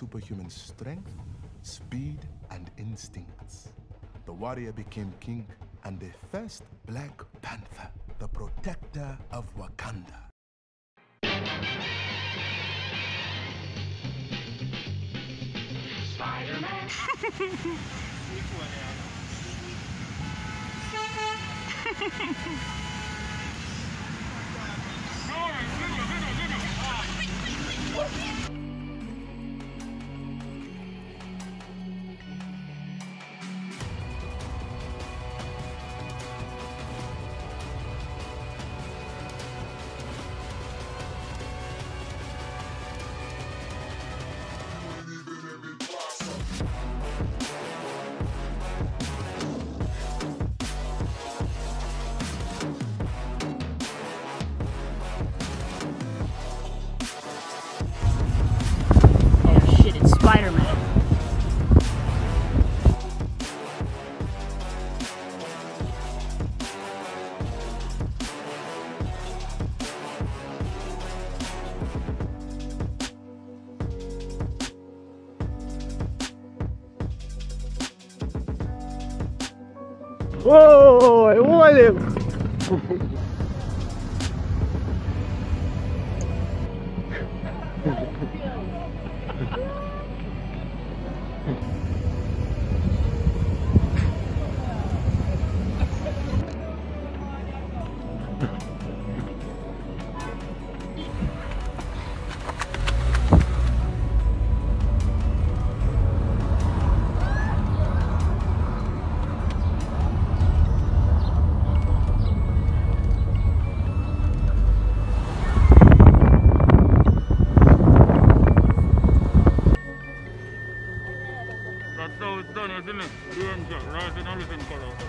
superhuman strength, speed, and instincts. The warrior became king and the first Black Panther, the protector of Wakanda. Spider-Man. Spider-Man. Whoa, what? That's how it's done, isn't it? The engine, rising elephant color.